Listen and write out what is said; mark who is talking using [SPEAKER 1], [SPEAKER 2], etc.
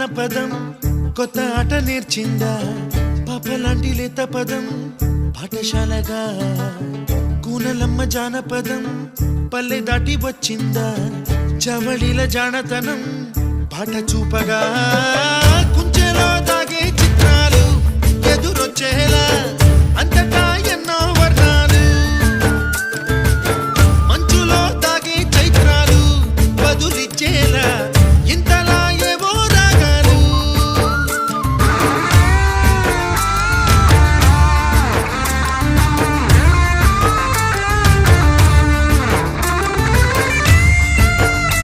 [SPEAKER 1] జానపదం కొత్త ఆట నేర్చిందా పాపలాంటి లేత పదం పాఠశాలగా కూనలమ్మ జానపదం పల్లె దాటి వచ్చిందా చవళిల జానతనం పాట చూపగా కుంచెలో దాగే చిత్రాలు ఎదురొచ్చేలా